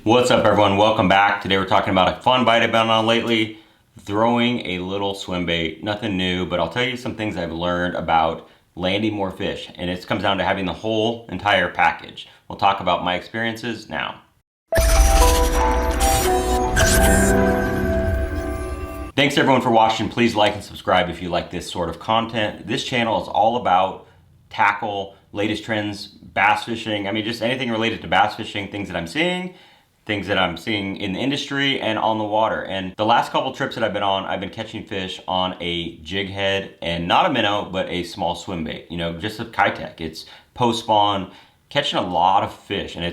What's up, everyone? Welcome back. Today we're talking about a fun bite I've been on lately, throwing a little swim bait. Nothing new, but I'll tell you some things I've learned about landing more fish, and it comes down to having the whole entire package. We'll talk about my experiences now. Thanks everyone for watching. Please like and subscribe if you like this sort of content. This channel is all about tackle, latest trends, bass fishing. I mean, just anything related to bass fishing, things that I'm seeing in the industry and on the water. And the last couple trips that I've been on, I've been catching fish on a jig head, and not a minnow, but a small swim bait, just a Kitech. It's post-spawn, catching a lot of fish, and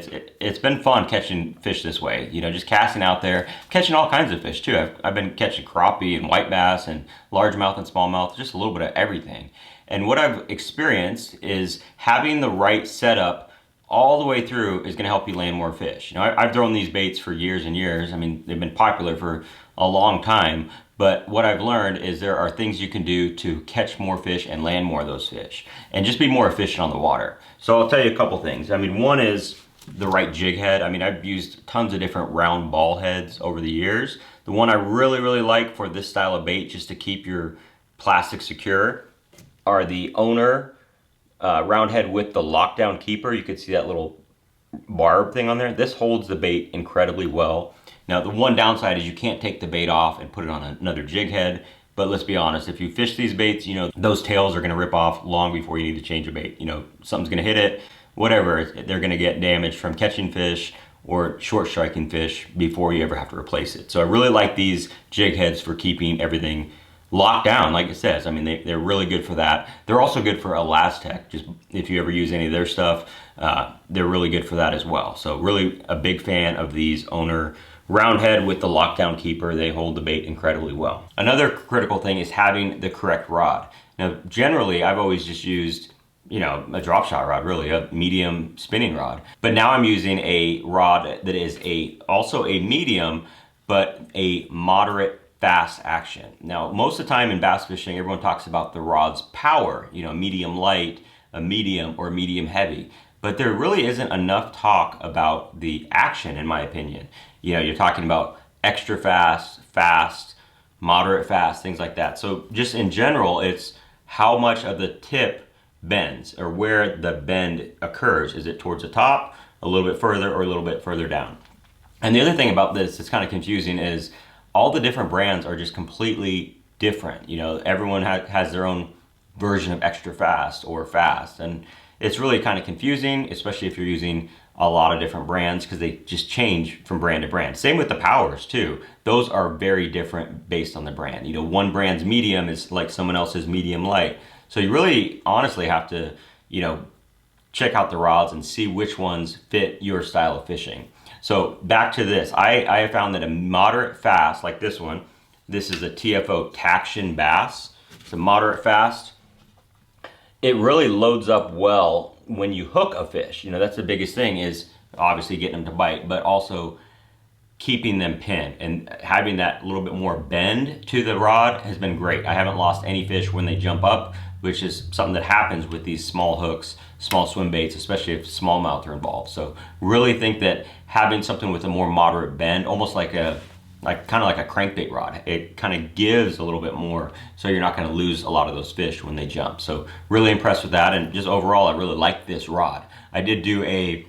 it's been fun catching fish this way, just casting out there, catching all kinds of fish too. I've been catching crappie and white bass and largemouth and smallmouth, just a little bit of everything. And what I've experienced is having the right setup all the way through is going to help you land more fish. I've thrown these baits for years and years. I mean, they've been popular for a long time, but what I've learned is there are things you can do to catch more fish and land more of those fish and just be more efficient on the water. So I'll tell you a couple things. I mean, one is the right jig head. I mean, I've used tons of different round ball heads over the years. The one I really like for this style of bait, just to keep your plastic secure, are the Owner round head with the lockdown keeper. You could see that little barb thing on there. This holds the bait incredibly well. Now, the one downside is you can't take the bait off and put it on another jig head. But let's be honest, if you fish these baits, those tails are going to rip off long before you need to change a bait. Something's going to hit it, whatever. They're going to get damaged from catching fish or short striking fish before you ever have to replace it. So I really like these jig heads for keeping everything locked down, like it says. I mean, they're really good for that. They're also good for Elastec. Just if you ever use any of their stuff, they're really good for that as well. So really a big fan of these Owner round head with the lockdown keeper. They hold the bait incredibly well. Another critical thing is having the correct rod. Now, generally, I've always just used a drop shot rod, really, a medium spinning rod. But now I'm using a rod that is also a medium, but a moderate fast action. Now, most of the time in bass fishing, everyone talks about the rod's power, medium light, a medium, or medium heavy. But there really isn't enough talk about the action, in my opinion. You're talking about extra fast, fast, moderate fast, things like that. So just in general, it's how much of the tip bends, or where the bend occurs. Is it towards the top, a little bit further, or a little bit further down? And the other thing about this that's kind of confusing is all the different brands are just completely different. Everyone has their own version of extra fast or fast. And it's really kind of confusing, especially if you're using a lot of different brands, because they just change from brand to brand. Same with the powers too. Those are very different based on the brand. One brand's medium is like someone else's medium light. So you really honestly have to, check out the rods and see which ones fit your style of fishing. So back to this, I have found that a moderate fast, like this one, this is a TFO Taction Bass. It's a moderate fast. It really loads up well when you hook a fish. That's the biggest thing, is obviously getting them to bite, but also keeping them pinned, and having that little bit more bend to the rod has been great. I haven't lost any fish when they jump up, which is something that happens with these small hooks, small swim baits, especially if smallmouth are involved. So really think that having something with a more moderate bend, almost like kind of like a crankbait rod, it kind of gives a little bit more, so you're not going to lose a lot of those fish when they jump. So really impressed with that, and just overall, I really like this rod. I did do a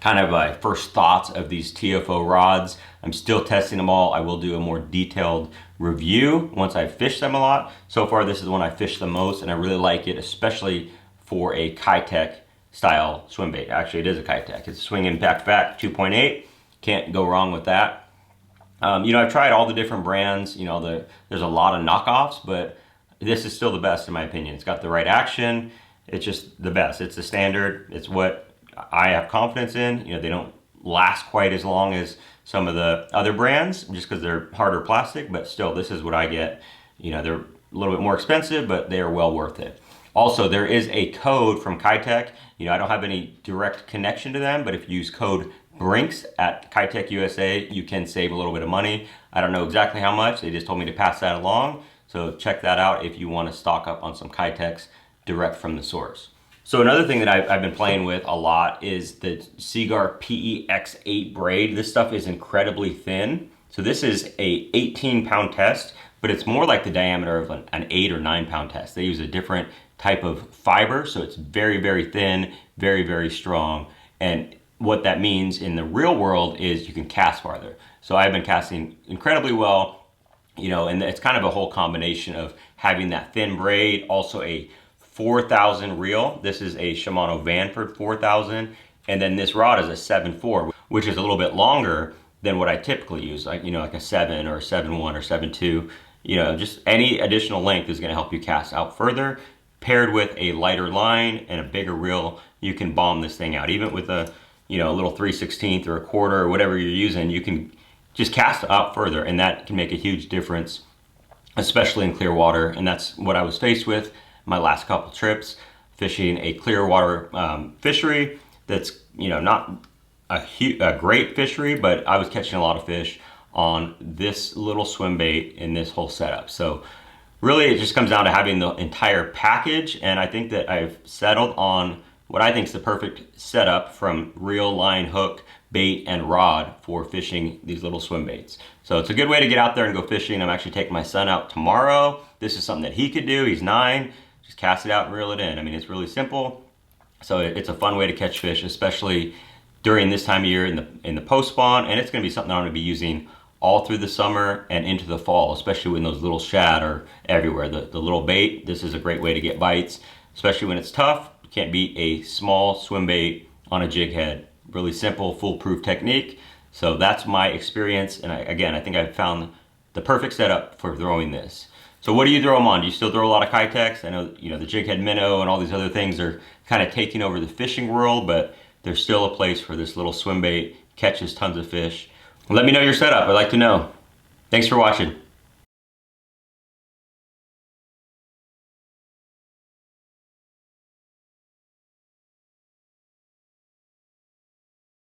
kind of a first thoughts of these TFO rods. I'm still testing them all. I will do a more detailed review once I've fished them a lot. So far, this is the one I fished the most, and I really like it, especially for a Kitech style swim bait. Actually, it is a Kitech. It's Swing Impact Vac 2.8. Can't go wrong with that. I've tried all the different brands. There's a lot of knockoffs, but this is still the best in my opinion. It's got the right action. It's just the best. It's the standard. It's what I have confidence in. They don't last quite as long as some of the other brands, just because they're harder plastic, but still, this is what I get. They're a little bit more expensive, but they are well worth it. Also, there is a code from Kitech. I don't have any direct connection to them, but if you use code BRINKS at Kitech USA, you can save a little bit of money. I don't know exactly how much. They just told me to pass that along. So check that out if you want to stock up on some Kitechs direct from the source. So another thing that I've been playing with a lot is the Seaguar PEX8 braid. This stuff is incredibly thin. So this is a 18-pound test, but it's more like the diameter of an 8 or 9-pound test. They use a different type of fiber, so it's very, very thin, very, very strong. And what that means in the real world is you can cast farther. So I've been casting incredibly well, you know, and it's kind of a whole combination of having that thin braid, also a 4,000 reel. This is a Shimano Vanford 4,000, and then this rod is a 7.4, which is a little bit longer than what I typically use, like, you know, like a 7 or a 7.1 or 7.2. You know, just any additional length is going to help you cast out further. Paired with a lighter line and a bigger reel, you can bomb this thing out. Even with a, you know, a little 3/16 or a quarter or whatever you're using, you can just cast out further, and that can make a huge difference, especially in clear water. And that's what I was faced with my last couple trips, fishing a clear water fishery that's, you know, not a great fishery, but I was catching a lot of fish on this little swim bait in this whole setup. So really it just comes down to having the entire package, and I think that I've settled on what I think is the perfect setup from reel, line, hook, bait, and rod for fishing these little swim baits. So it's a good way to get out there and go fishing. I'm actually taking my son out tomorrow. This is something that he could do. He's 9. Just cast it out and reel it in. I mean, it's really simple. So it's a fun way to catch fish, especially during this time of year in the post spawn, and it's going to be something I'm going to be using all through the summer and into the fall, especially when those little shad are everywhere. The little bait, this is a great way to get bites, especially when it's tough. You can't beat a small swim bait on a jig head. Really simple, foolproof technique. So that's my experience, and I think I've found the perfect setup for throwing this. So what do you throw them on? Do you still throw a lot of Kitex? I know, you know, the jig head minnow and all these other things are kind of taking over the fishing world, but there's still a place for this little swim bait. Catches tons of fish. Let me know your setup. I'd like to know. Thanks for watching.